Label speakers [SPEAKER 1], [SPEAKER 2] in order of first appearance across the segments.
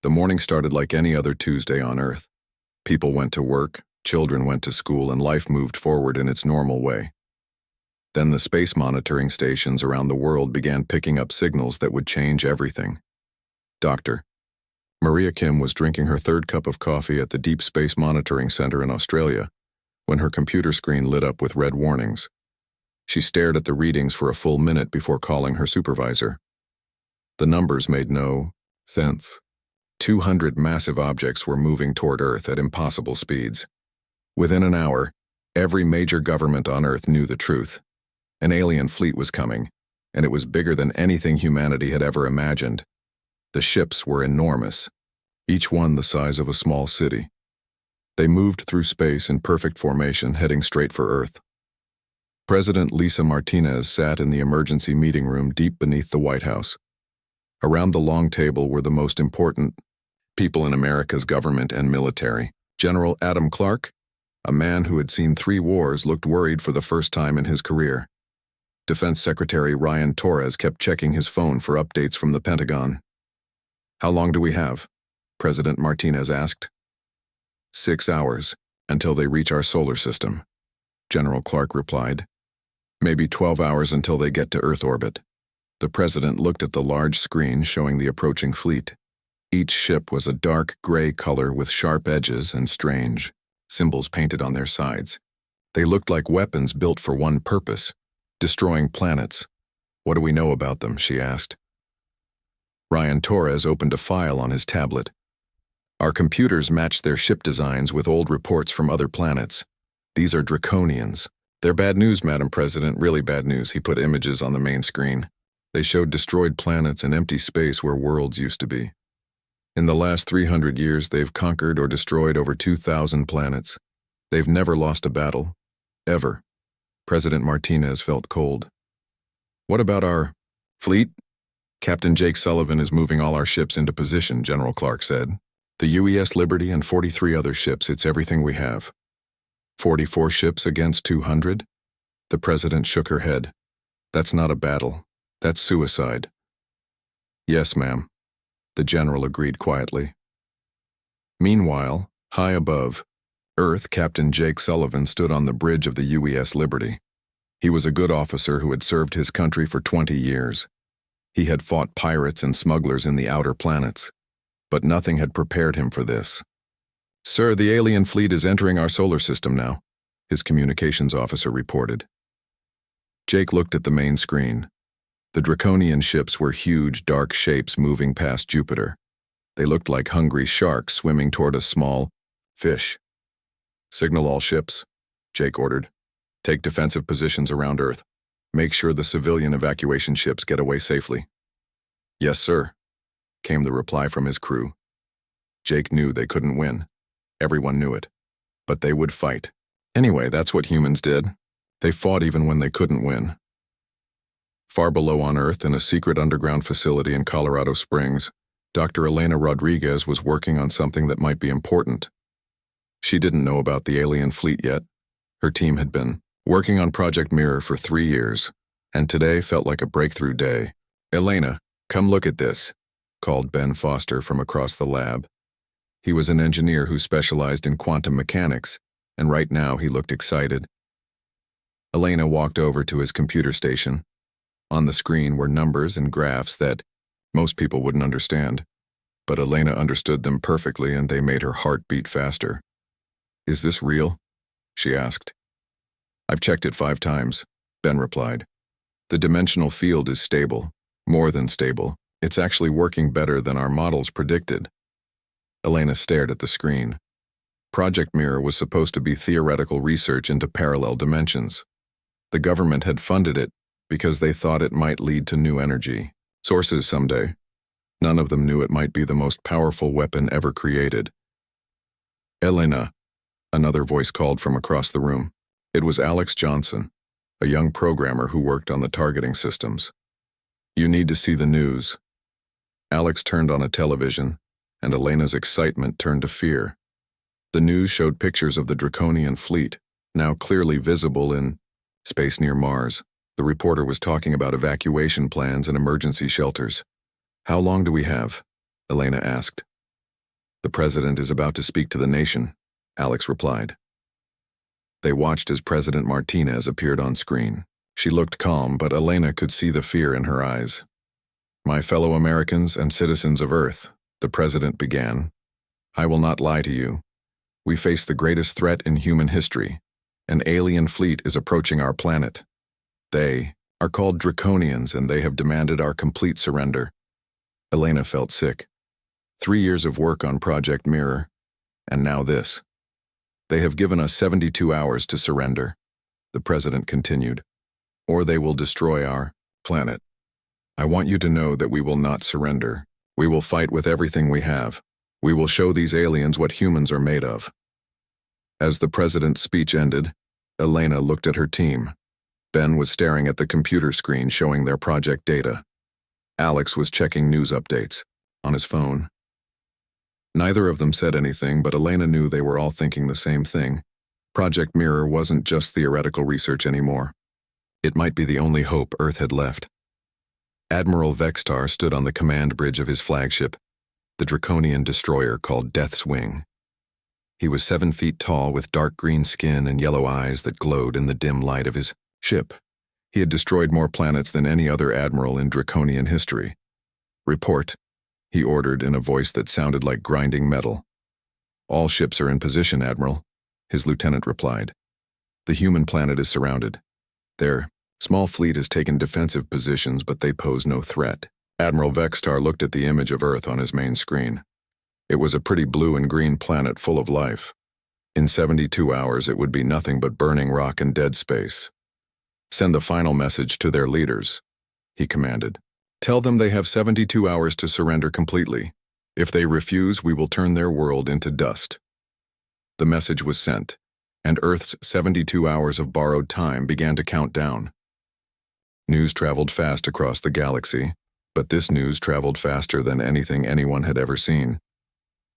[SPEAKER 1] The morning started like any other Tuesday on Earth. People went to work, children went to school, and life moved forward in its normal way. Then the space monitoring stations around the world began picking up signals that would change everything. Dr. Maria Kim was drinking her third cup of coffee at the Deep Space Monitoring Center in Australia when her computer screen lit up with red warnings. She stared at the readings for a full minute before calling her supervisor. The numbers made no sense. 200 massive objects were moving toward Earth at impossible speeds. Within an hour, every major government on Earth knew the truth. An alien fleet was coming, and it was bigger than anything humanity had ever imagined. The ships were enormous, each one the size of a small city. They moved through space in perfect formation, heading straight for Earth. President Lisa Martinez sat in the emergency meeting room deep beneath the White House. Around the long table were the most important people in America's government and military. General Adam Clark, a man who had seen 3 wars, looked worried for the first time in his career. Defense Secretary Ryan Torres kept checking his phone for updates from the Pentagon. "How long do we have?" President Martinez asked. 6 hours, until they reach our solar system," General Clark replied. "Maybe 12 hours until they get to Earth orbit." The president looked at the large screen showing the approaching fleet. Each ship was a dark gray color with sharp edges and strange symbols painted on their sides. They looked like weapons built for one purpose: destroying planets. "What do we know about them?" she asked. Ryan Torres opened a file on his tablet. "Our computers matched their ship designs with old reports from other planets. These are Draconians. They're bad news, Madam President, really bad news." He put images on the main screen. They showed destroyed planets and empty space where worlds used to be. In the last 300 years, they've conquered or destroyed over 2,000 planets. They've never lost a battle. Ever. President Martinez felt cold. "What about our fleet?" "Captain Jake Sullivan is moving all our ships into position," General Clark said. "The UES Liberty and 43 other ships, it's everything we have." 44 ships against 200? The president shook her head. "That's not a battle. That's suicide." "Yes, ma'am," the general agreed quietly. Meanwhile, high above Earth, Captain Jake Sullivan stood on the bridge of the UES Liberty. He was a good officer who had served his country for 20 years. He had fought pirates and smugglers in the outer planets, but nothing had prepared him for this. "Sir, the alien fleet is entering our solar system now," his communications officer reported. Jake looked at the main screen. The Draconian ships were huge, dark shapes moving past Jupiter. They looked like hungry sharks swimming toward a small fish. "Signal all ships," Jake ordered. "Take defensive positions around Earth. Make sure the civilian evacuation ships get away safely." "Yes, sir," came the reply from his crew. Jake knew they couldn't win. Everyone knew it. But they would fight. Anyway, that's what humans did. They fought even when they couldn't win. Far below on Earth, in a secret underground facility in Colorado Springs, Dr. Elena Rodriguez was working on something that might be important. She didn't know about the alien fleet yet. Her team had been working on Project Mirror for 3 years, and today felt like a breakthrough day. "Elena, come look at this," called Ben Foster from across the lab. He was an engineer who specialized in quantum mechanics, and right now he looked excited. Elena walked over to his computer station. On the screen were numbers and graphs that most people wouldn't understand, but Elena understood them perfectly, and they made her heart beat faster. "Is this real?" she asked. "I've checked it 5 times, Ben replied. "The dimensional field is stable, more than stable. It's actually working better than our models predicted." Elena stared at the screen. Project Mirror was supposed to be theoretical research into parallel dimensions. The government had funded it because they thought it might lead to new energy sources someday. None of them knew it might be the most powerful weapon ever created. "Elena," another voice called from across the room. It was Alex Johnson, a young programmer who worked on the targeting systems. "You need to see the news." Alex turned on a television, and Elena's excitement turned to fear. The news showed pictures of the Draconian fleet, now clearly visible in space near Mars. The reporter was talking about evacuation plans and emergency shelters. "How long do we have?" Elena asked. The president is about to speak to the nation, Alex replied. They watched as President Martinez appeared on screen. She looked calm, but Elena could see the fear in her eyes. My fellow Americans and citizens of Earth, the president began, I will not lie to you. We face the greatest threat in human history. An alien fleet is approaching our planet. They are called Draconians, and they have demanded our complete surrender. Elena felt sick. 3 years of work on Project Mirror, and now this. They have given us 72 hours to surrender, the president continued, or they will destroy our planet. I want you to know that we will not surrender. We will fight with everything we have. We will show these aliens what humans are made of. As the president's speech ended, Elena looked at her team. Ben was staring at the computer screen showing their project data. Alex was checking news updates on his phone. Neither of them said anything, but Elena knew they were all thinking the same thing. Project Mirror wasn't just theoretical research anymore. It might be the only hope Earth had left. Admiral Vextar stood on the command bridge of his flagship, the Draconian destroyer called Death's Wing. He was 7 feet tall with dark green skin and yellow eyes that glowed in the dim light of his ship. He had destroyed more planets than any other admiral in Draconian history. Report, he ordered in a voice that sounded like grinding metal. All ships are in position, Admiral, his lieutenant replied. The human planet is surrounded. Their small fleet has taken defensive positions, but they pose no threat. Admiral Vextar looked at the image of Earth on his main screen. It was a pretty blue and green planet full of life. In 72 hours, it would be nothing but burning rock and dead space. Send the final message to their leaders, he commanded. Tell them they have 72 hours to surrender completely. If they refuse, we will turn their world into dust. The message was sent, and Earth's 72 hours of borrowed time began to count down. News traveled fast across the galaxy, but this news traveled faster than anything anyone had ever seen.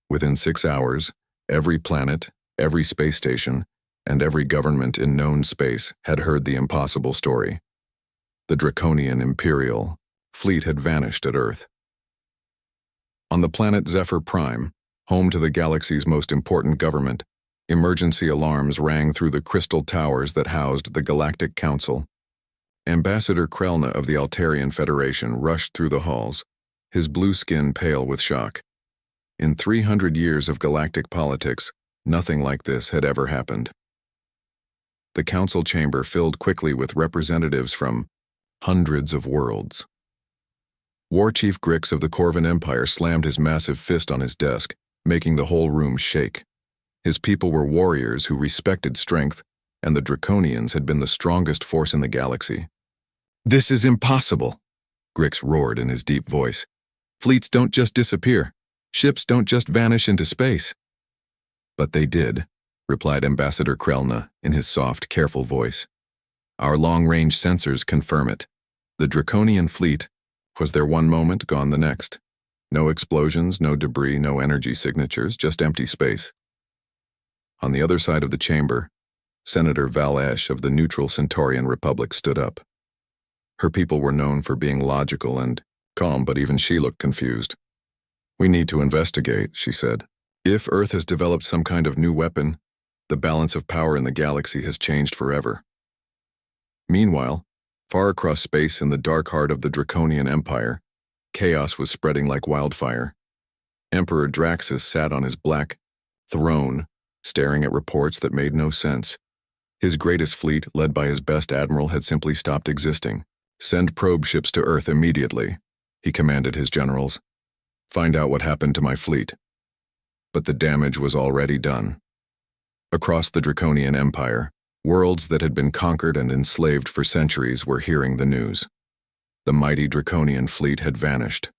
[SPEAKER 1] Within 6 hours, every planet, every space station, and every government in known space had heard the impossible story. The Draconian Imperial fleet had vanished at Earth. On the planet Zephyr Prime, home to the galaxy's most important government, emergency alarms rang through the crystal towers that housed the Galactic Council. Ambassador Krelna of the Altarian Federation rushed through the halls, his blue skin pale with shock. In 300 years of galactic politics, nothing like this had ever happened. The council chamber filled quickly with representatives from hundreds of worlds. War Chief Grix of the Corvan Empire slammed his massive fist on his desk, making the whole room shake. His people were warriors who respected strength, and the Draconians had been the strongest force in the galaxy. This is impossible, Grix roared in his deep voice. Fleets don't just disappear. Ships don't just vanish into space. But they did, replied Ambassador Krelna in his soft, careful voice. Our long-range sensors confirm it. The Draconian fleet was there one moment, gone the next. No explosions, no debris, no energy signatures, just empty space. On the other side of the chamber, Senator Valesh of the neutral Centaurian Republic stood up. Her people were known for being logical and calm, but even she looked confused. We need to investigate, she said. If Earth has developed some kind of new weapon, the balance of power in the galaxy has changed forever. Meanwhile, far across space in the dark heart of the Draconian Empire, chaos was spreading like wildfire. Emperor Draxus sat on his black throne, staring at reports that made no sense. His greatest fleet, led by his best admiral, had simply stopped existing. Send probe ships to Earth immediately, he commanded his generals. Find out what happened to my fleet. But the damage was already done. Across the Draconian Empire, worlds that had been conquered and enslaved for centuries were hearing the news. The mighty Draconian fleet had vanished.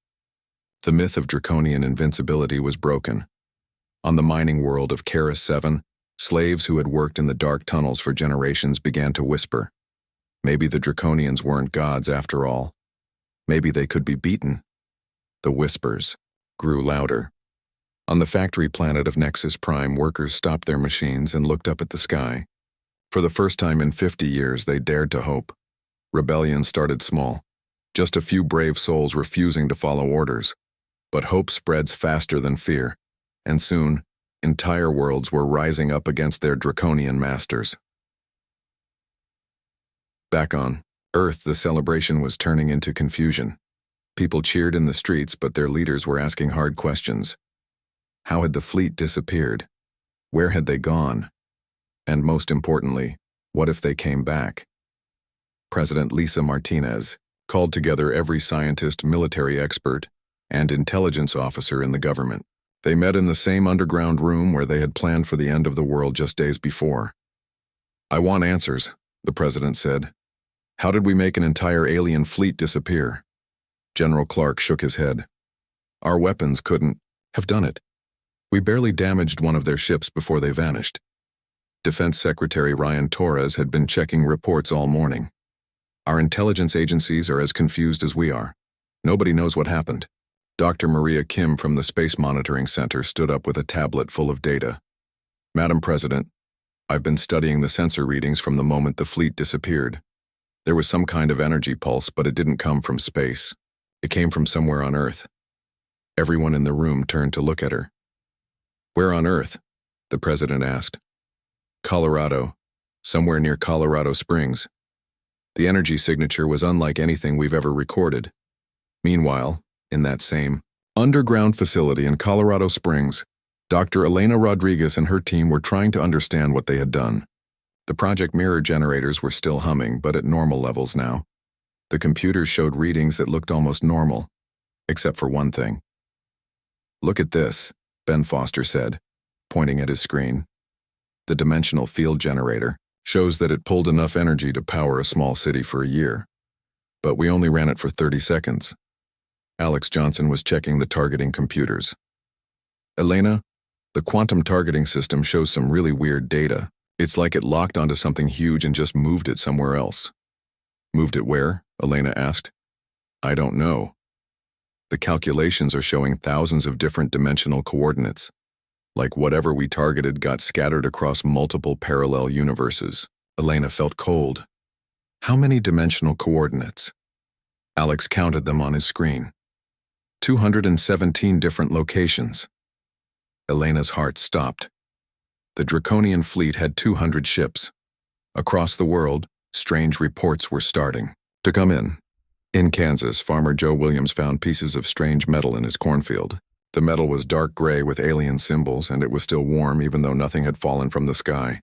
[SPEAKER 1] The myth of Draconian invincibility was broken. On the mining world of Karis 7, slaves who had worked in the dark tunnels for generations began to whisper. Maybe the Draconians weren't gods after all. Maybe they could be beaten. The whispers grew louder. On the factory planet of Nexus Prime, workers stopped their machines and looked up at the sky. For the first time in 50 years, they dared to hope. Rebellion started small, just a few brave souls refusing to follow orders. But hope spreads faster than fear, and soon, entire worlds were rising up against their Draconian masters. Back on Earth, the celebration was turning into confusion. People cheered in the streets, but their leaders were asking hard questions. How had the fleet disappeared? Where had they gone? And most importantly, what if they came back? President Lisa Martinez called together every scientist, military expert, and intelligence officer in the government. They met in the same underground room where they had planned for the end of the world just days before. "I want answers," the president said. "How did we make an entire alien fleet disappear?" General Clark shook his head. "Our weapons couldn't have done it. We barely damaged one of their ships before they vanished." Defense Secretary Ryan Torres had been checking reports all morning. "Our intelligence agencies are as confused as we are. Nobody knows what happened." Dr. Maria Kim from the Space Monitoring Center stood up with a tablet full of data. "Madam President, I've been studying the sensor readings from the moment the fleet disappeared. There was some kind of energy pulse, but it didn't come from space. It came from somewhere on Earth." Everyone in the room turned to look at her. "Where on Earth?" the president asked. "Colorado, somewhere near Colorado Springs. The energy signature was unlike anything we've ever recorded." Meanwhile, in that same underground facility in Colorado Springs, Dr. Elena Rodriguez and her team were trying to understand what they had done. The Project Mirror generators were still humming, but at normal levels now. The computers showed readings that looked almost normal, except for one thing. "Look at this," Ben Foster said, pointing at his screen. "The dimensional field generator shows that it pulled enough energy to power a small city for a year. But we only ran it for 30 seconds. Alex Johnson was checking the targeting computers. "Elena, the quantum targeting system shows some really weird data. It's like it locked onto something huge and just moved it somewhere else." "Moved it where?" Elena asked. "I don't know. The calculations are showing thousands of different dimensional coordinates. Like whatever we targeted got scattered across multiple parallel universes." Elena felt cold. "How many dimensional coordinates?" Alex counted them on his screen. 217 different locations. Elena's heart stopped. The Draconian fleet had 200 ships. Across the world, strange reports were starting to come in. In Kansas, farmer Joe Williams found pieces of strange metal in his cornfield. The metal was dark gray with alien symbols, and it was still warm even though nothing had fallen from the sky.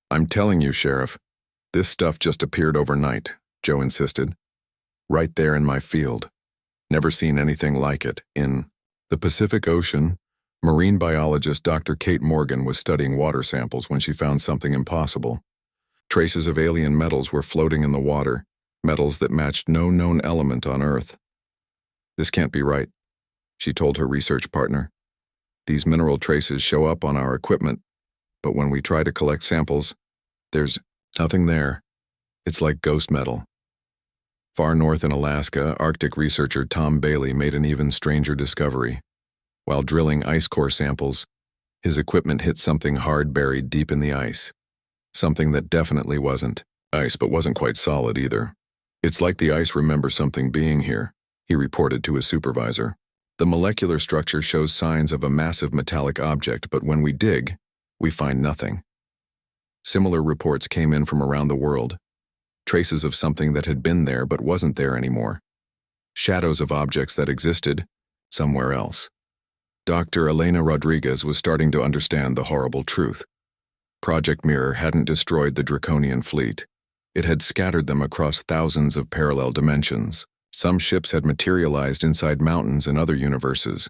[SPEAKER 1] "I'm telling you, Sheriff, this stuff just appeared overnight," Joe insisted. "Right there in my field. Never seen anything like it." In the Pacific Ocean, marine biologist Dr. Kate Morgan was studying water samples when she found something impossible. Traces of alien metals were floating in the water, metals that matched no known element on Earth. "This can't be right," she told her research partner. "These mineral traces show up on our equipment, but when we try to collect samples, there's nothing there. It's like ghost metal." Far north in Alaska, Arctic researcher Tom Bailey made an even stranger discovery. While drilling ice core samples, his equipment hit something hard buried deep in the ice. Something that definitely wasn't ice, but wasn't quite solid either. "It's like the ice remembers something being here," he reported to his supervisor. "The molecular structure shows signs of a massive metallic object, but when we dig, we find nothing." Similar reports came in from around the world. Traces of something that had been there but wasn't there anymore. Shadows of objects that existed somewhere else. Dr. Elena Rodriguez was starting to understand the horrible truth. Project Mirror hadn't destroyed the Draconian fleet. It had scattered them across thousands of parallel dimensions. Some ships had materialized inside mountains in other universes.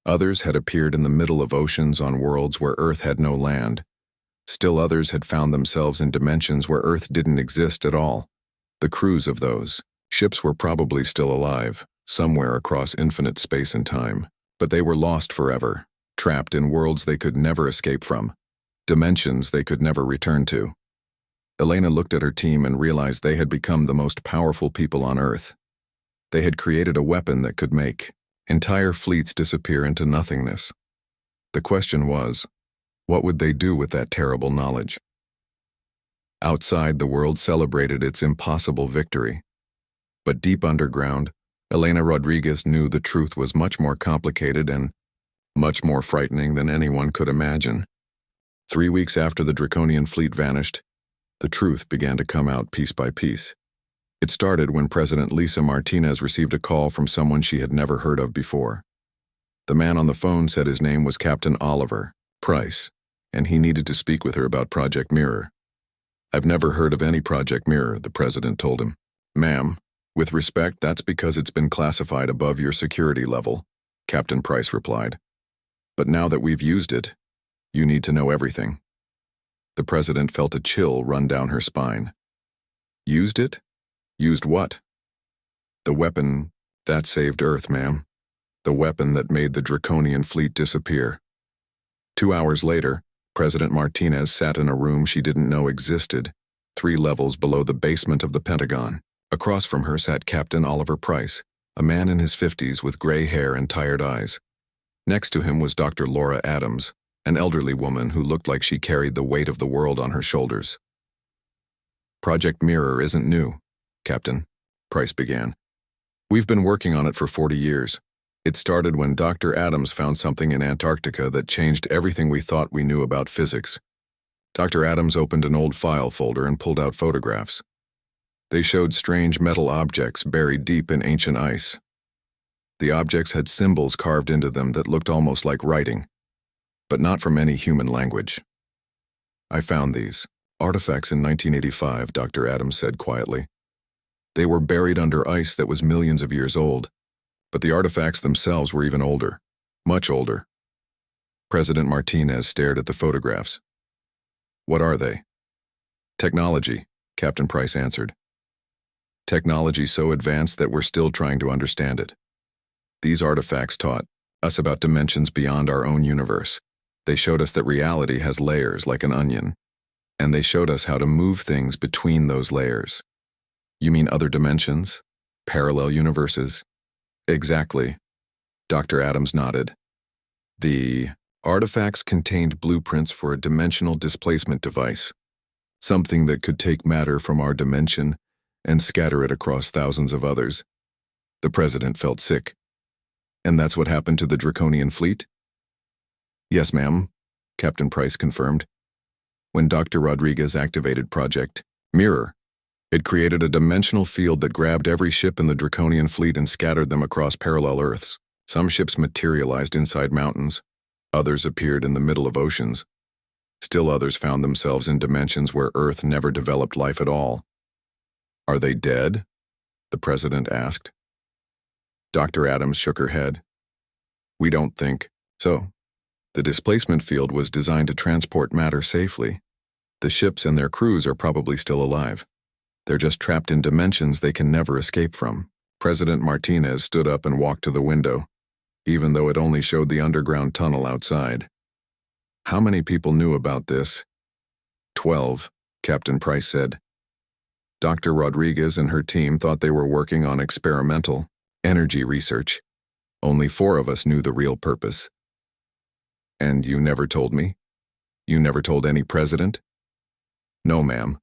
[SPEAKER 1] Others had appeared in the middle of oceans on worlds where Earth had no land. Still others had found themselves in dimensions where Earth didn't exist at all. The crews of those ships were probably still alive, somewhere across infinite space and time, but they were lost forever, trapped in worlds they could never escape from, dimensions they could never return to. Elena looked at her team and realized they had become the most powerful people on Earth. They had created a weapon that could make entire fleets disappear into nothingness. The question was, what would they do with that terrible knowledge? Outside, the world celebrated its impossible victory. But deep underground, Elena Rodriguez knew the truth was much more complicated and much more frightening than anyone could imagine. 3 weeks after the Draconian fleet vanished, the truth began to come out piece by piece. It started when President Lisa Martinez received a call from someone she had never heard of before. The man on the phone said his name was Captain Oliver Price, and he needed to speak with her about Project Mirror. "I've never heard of any Project Mirror," the president told him. "Ma'am, with respect, that's because it's been classified above your security level," Captain Price replied. "But now that we've used it, you need to know everything." The president felt a chill run down her spine. "Used it? Used what?" "The weapon that saved Earth, ma'am. The weapon that made the Draconian fleet disappear." 2 hours later, President Martinez sat in a room she didn't know existed, 3 levels below the basement of the Pentagon. Across from her sat Captain Oliver Price, a man in his 50s with gray hair and tired eyes. Next to him was Dr. Laura Adams, an elderly woman who looked like she carried the weight of the world on her shoulders. "Project Mirror isn't new, Captain," Price began. "We've been working on it for 40 years. It started when Dr. Adams found something in Antarctica that changed everything we thought we knew about physics." Dr. Adams opened an old file folder and pulled out photographs. They showed strange metal objects buried deep in ancient ice. The objects had symbols carved into them that looked almost like writing, but not from any human language. "I found these artifacts in 1985, Dr. Adams said quietly. "They were buried under ice that was millions of years old, but the artifacts themselves were even older, much older." President Martinez stared at the photographs. "What are they?" "Technology," Captain Price answered. "Technology so advanced that we're still trying to understand it. These artifacts taught us about dimensions beyond our own universe. They showed us that reality has layers like an onion, and they showed us how to move things between those layers." "You mean other dimensions? Parallel universes?" "Exactly." Dr. Adams nodded. "The artifacts contained blueprints for a dimensional displacement device, something that could take matter from our dimension and scatter it across thousands of others." The president felt sick. "And that's what happened to the Draconian fleet?" "Yes, ma'am," Captain Price confirmed. "When Dr. Rodriguez activated Project Mirror, it created a dimensional field that grabbed every ship in the Draconian fleet and scattered them across parallel Earths. Some ships materialized inside mountains, others appeared in the middle of oceans. Still others found themselves in dimensions where Earth never developed life at all." "Are they dead?" the president asked. Dr. Adams shook her head. "We don't think so. The displacement field was designed to transport matter safely. The ships and their crews are probably still alive. They're just trapped in dimensions they can never escape from." President Martinez stood up and walked to the window, even though it only showed the underground tunnel outside. "How many people knew about this?" 12, Captain Price said. "Dr. Rodriguez and her team thought they were working on experimental energy research. Only 4 of us knew the real purpose." "And you never told me? You never told any president?" "No, ma'am.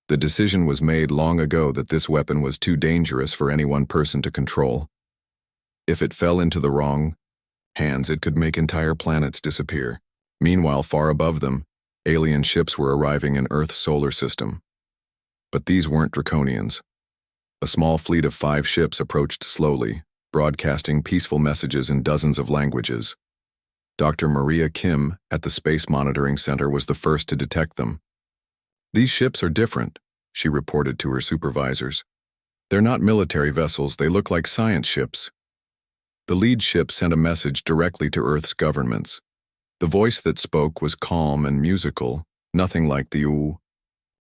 [SPEAKER 1] The decision was made long ago that this weapon was too dangerous for any one person to control. If it fell into the wrong hands, it could make entire planets disappear." Meanwhile, far above them, alien ships were arriving in Earth's solar system. But these weren't Draconians. A small fleet of 5 ships approached slowly, broadcasting peaceful messages in dozens of languages. Dr. Maria Kim at the Space Monitoring Center was the first to detect them. "These ships are different," she reported to her supervisors. "They're not military vessels, they look like science ships." The lead ship sent a message directly to Earth's governments. The voice that spoke was calm and musical, nothing like the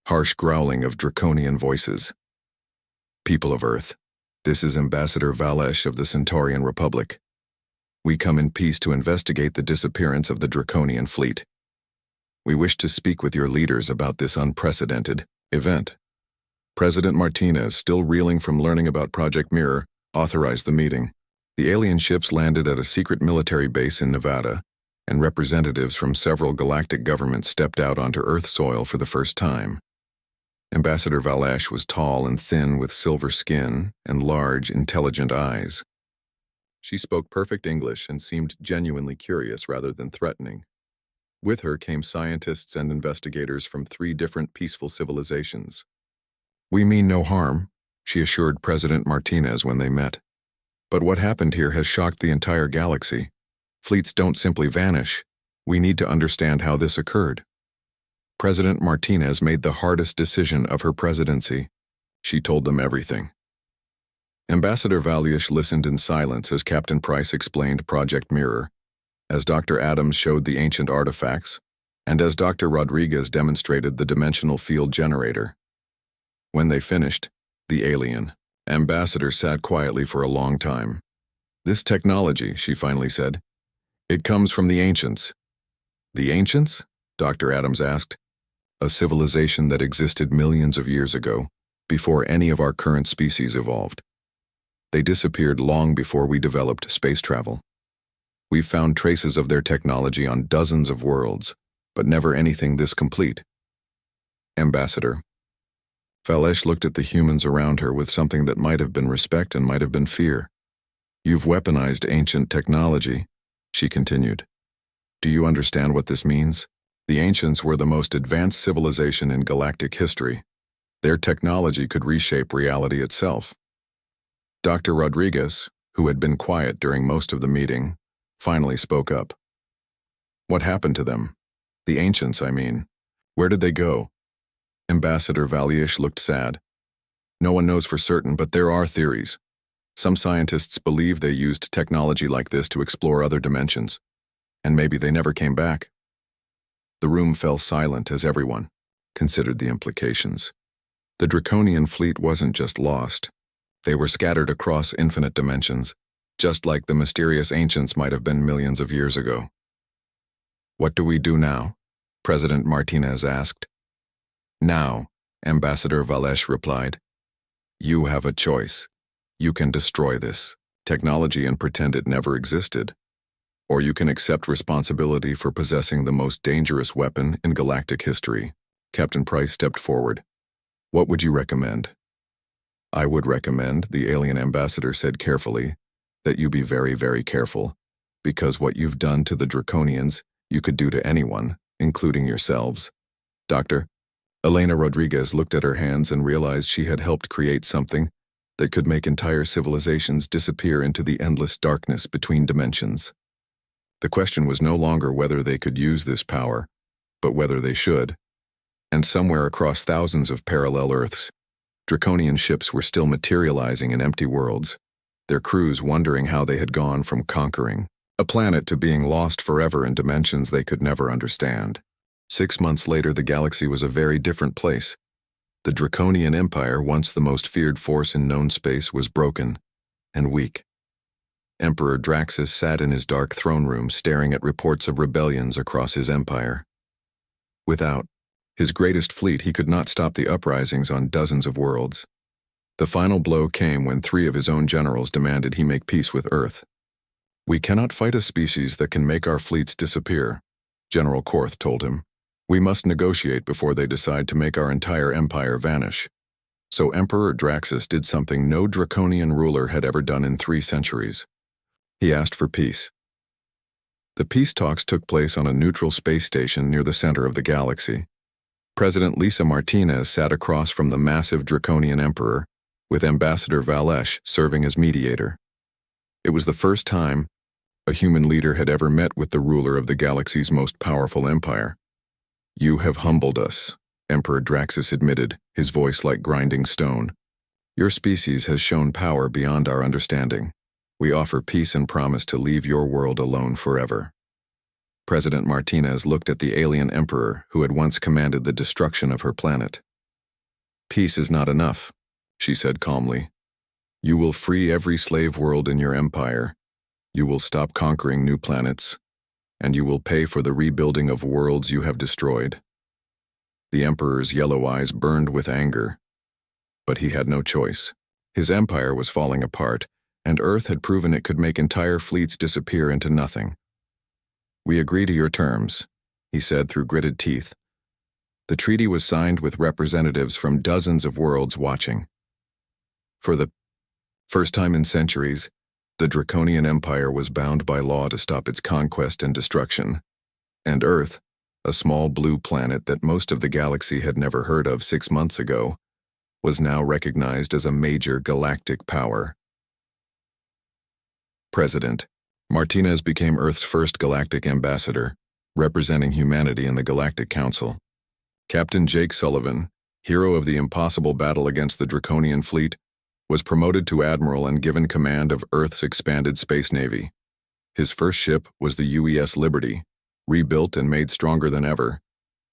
[SPEAKER 1] harsh growling of Draconian voices. "People of Earth, this is Ambassador Vanishes of the Centaurian Republic. We come in peace to investigate the disappearance of the Draconian fleet. We wish to speak with your leaders about this unprecedented event." President Martinez, still reeling from learning about Project Mirror, authorized the meeting. The alien ships landed at a secret military base in Nevada, and representatives from several galactic governments stepped out onto Earth soil for the first time. Ambassador Vanishes was tall and thin with silver skin and large, intelligent eyes. She spoke perfect English and seemed genuinely curious rather than threatening. With her came scientists and investigators from 3 different peaceful civilizations. "We mean no harm," she assured President Martinez when they met. "But what happened here has shocked the entire galaxy. Fleets don't simply vanish. We need to understand how this occurred." President Martinez made the hardest decision of her presidency. She told them everything. Ambassador Valush listened in silence as Captain Price explained Project Mirror, as Dr. Adams showed the ancient artifacts, and as Dr. Rodriguez demonstrated the dimensional field generator. When they finished, the alien ambassador sat quietly for a long time. "This technology," she finally said, "it comes from the ancients." "The ancients?" Dr. Adams asked. "A civilization that existed millions of years ago, before any of our current species evolved. They disappeared long before we developed space travel. We've found traces of their technology on dozens of worlds, but never anything this complete." Ambassador. Valush looked at the humans around her with something that might have been respect and might have been fear. "You've weaponized ancient technology," she continued. "Do you understand what this means? The ancients were the most advanced civilization in galactic history. Their technology could reshape reality itself." Dr. Rodriguez, who had been quiet during most of the meeting, finally spoke up. "What happened to them? The ancients, I mean. Where did they go?" Ambassador Valush looked sad. "No one knows for certain, but there are theories. Some scientists believe they used technology like this to explore other dimensions, and maybe they never came back." The room fell silent as everyone considered the implications. The Draconian fleet wasn't just lost. They were scattered across infinite dimensions, just like the mysterious ancients might have been millions of years ago. "What do we do now?" President Martinez asked. "Now," Ambassador Valush replied. "You have a choice. You can destroy this technology and pretend it never existed, or you can accept responsibility for possessing the most dangerous weapon in galactic history." Captain Price stepped forward. "What would you recommend?" "I would recommend," the alien ambassador said carefully, "that you be very, very careful, because what you've done to the Draconians, you could do to anyone, including yourselves." Dr. Elena Rodriguez looked at her hands and realized she had helped create something that could make entire civilizations disappear into the endless darkness between dimensions. The question was no longer whether they could use this power, but whether they should. And somewhere across thousands of parallel Earths, Draconian ships were still materializing in empty worlds, their crews wondering how they had gone from conquering a planet to being lost forever in dimensions they could never understand. 6 months later, the galaxy was a very different place. The Draconian Empire, once the most feared force in known space, was broken and weak. Emperor Draxus sat in his dark throne room staring at reports of rebellions across his empire. Without his greatest fleet, he could not stop the uprisings on dozens of worlds. The final blow came when 3 of his own generals demanded he make peace with Earth. "We cannot fight a species that can make our fleets disappear," General Korth told him. "We must negotiate before they decide to make our entire empire vanish." So Emperor Draxus did something no Draconian ruler had ever done in 3 centuries. He asked for peace. The peace talks took place on a neutral space station near the center of the galaxy. President Lisa Martinez sat across from the massive Draconian Emperor, with Ambassador Valush serving as mediator. It was the first time a human leader had ever met with the ruler of the galaxy's most powerful empire. "You have humbled us," Emperor Draxus admitted, his voice like grinding stone. "Your species has shown power beyond our understanding. We offer peace and promise to leave your world alone forever." President Martinez looked at the alien emperor who had once commanded the destruction of her planet. "Peace is not enough," she said calmly. "You will free every slave world in your empire. You will stop conquering new planets, and you will pay for the rebuilding of worlds you have destroyed." The emperor's yellow eyes burned with anger. But he had no choice. His empire was falling apart, and Earth had proven it could make entire fleets disappear into nothing. "We agree to your terms," he said through gritted teeth. The treaty was signed with representatives from dozens of worlds watching. For the first time in centuries, The Draconian Empire was bound by law to stop its conquest and destruction. And Earth, a small blue planet that most of the galaxy had never heard of 6 months ago, was now recognized as a major galactic power. President Martinez became Earth's first galactic ambassador, representing humanity in the Galactic Council. Captain Jake Sullivan, hero of the impossible battle against the Draconian fleet, was promoted to admiral and given command of Earth's expanded space navy. His first ship was the UES Liberty, rebuilt and made stronger than ever,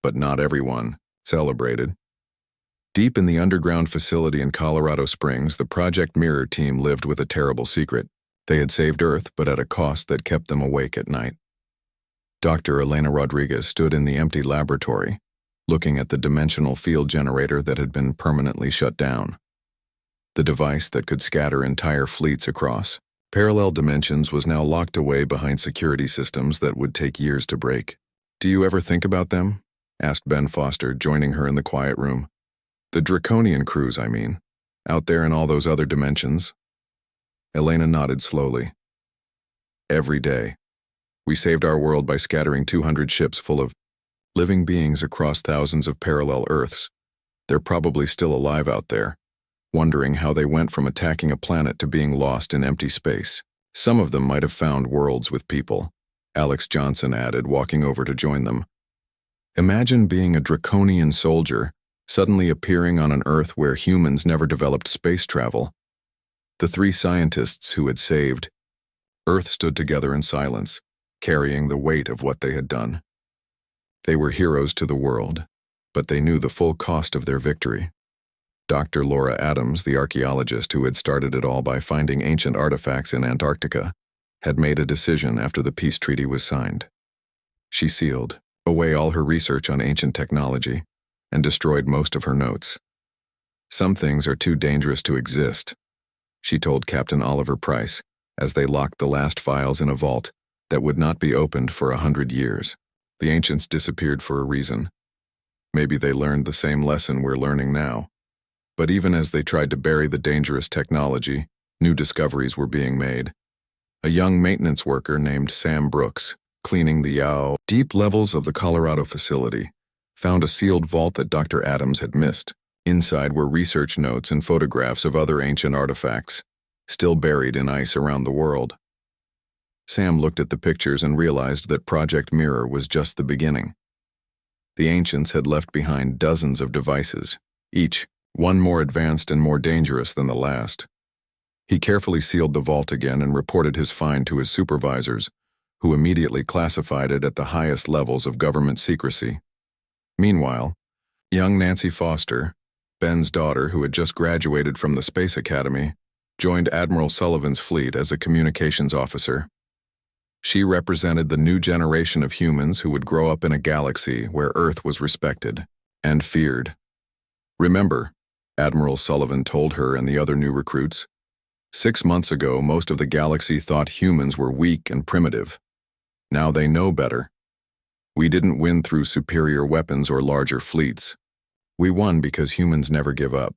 [SPEAKER 1] but not everyone celebrated. Deep in the underground facility in Colorado Springs, the Project Mirror team lived with a terrible secret. They had saved Earth, but at a cost that kept them awake at night. Dr. Elena Rodriguez stood in the empty laboratory, looking at the dimensional field generator that had been permanently shut down. The device that could scatter entire fleets across parallel dimensions was now locked away behind security systems that would take years to break. "Do you ever think about them?" asked Ben Foster, joining her in the quiet room. "The Draconian crews, I mean, out there in all those other dimensions." Elena nodded slowly. "Every day. We saved our world by scattering 200 ships full of living beings across thousands of parallel Earths. They're probably still alive out there, wondering how they went from attacking a planet to being lost in empty space. Some of them might have found worlds with people," Alex Johnson added, walking over to join them. "Imagine being a Draconian soldier, suddenly appearing on an Earth where humans never developed space travel." The three scientists who had saved Earth stood together in silence, carrying the weight of what they had done. They were heroes to the world, but they knew the full cost of their victory. Dr. Laura Adams, the archaeologist who had started it all by finding ancient artifacts in Antarctica, had made a decision after the peace treaty was signed. She sealed away all her research on ancient technology and destroyed most of her notes. "Some things are too dangerous to exist," she told Captain Oliver Price as they locked the last files in a vault that would not be opened for 100 years. "The ancients disappeared for a reason. Maybe they learned the same lesson we're learning now. But even as they tried to bury the dangerous technology, new discoveries were being made. A young maintenance worker named Sam Brooks, cleaning the deep levels of the Colorado facility, found a sealed vault that Dr. Adams had missed. Inside were research notes and photographs of other ancient artifacts, still buried in ice around the world. Sam looked at the pictures and realized that Project Mirror was just the beginning. The ancients had left behind dozens of devices, each one more advanced and more dangerous than the last. He carefully sealed the vault again and reported his find to his supervisors, who immediately classified it at the highest levels of government secrecy. Meanwhile, young Nancy Foster, Ben's daughter who had just graduated from the Space Academy, joined Admiral Sullivan's fleet as a communications officer. She represented the new generation of humans who would grow up in a galaxy where Earth was respected and feared. "Remember," Admiral Sullivan told her and the other new recruits, 6 months ago most of the galaxy thought humans were weak and primitive. Now they know better. We didn't win through superior weapons or larger fleets. We won because humans never give up,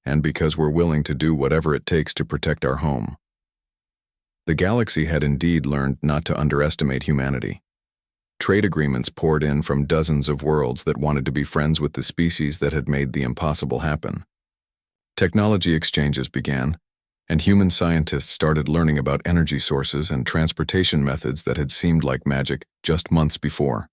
[SPEAKER 1] and because we're willing to do whatever it takes to protect our home." The galaxy had indeed learned not to underestimate humanity. Trade agreements poured in from dozens of worlds that wanted to be friends with the species that had made the impossible happen. Technology exchanges began, and human scientists started learning about energy sources and transportation methods that had seemed like magic just months before.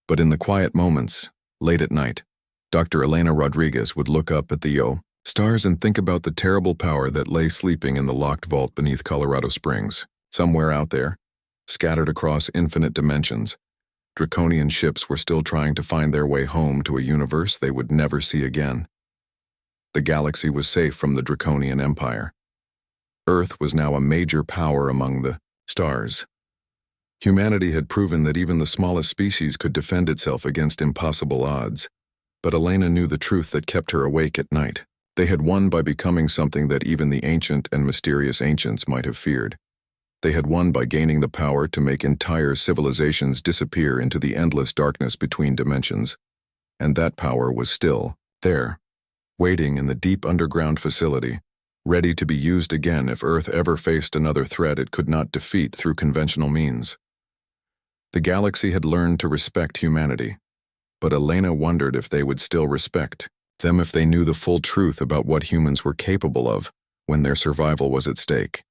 [SPEAKER 1] But in the quiet moments, late at night, Dr. Elena Rodriguez would look up at the stars and think about the terrible power that lay sleeping in the locked vault beneath Colorado Springs. Somewhere out there, scattered across infinite dimensions, Draconian ships were still trying to find their way home to a universe they would never see again. The galaxy was safe from the Draconian Empire. Earth was now a major power among the stars. Humanity had proven that even the smallest species could defend itself against impossible odds. But Elena knew the truth that kept her awake at night. They had won by becoming something that even the ancient and mysterious ancients might have feared. They had won by gaining the power to make entire civilizations disappear into the endless darkness between dimensions. And that power was still there, waiting in the deep underground facility, ready to be used again if Earth ever faced another threat it could not defeat through conventional means. The galaxy had learned to respect humanity, but Elena wondered if they would still respect them if they knew the full truth about what humans were capable of when their survival was at stake.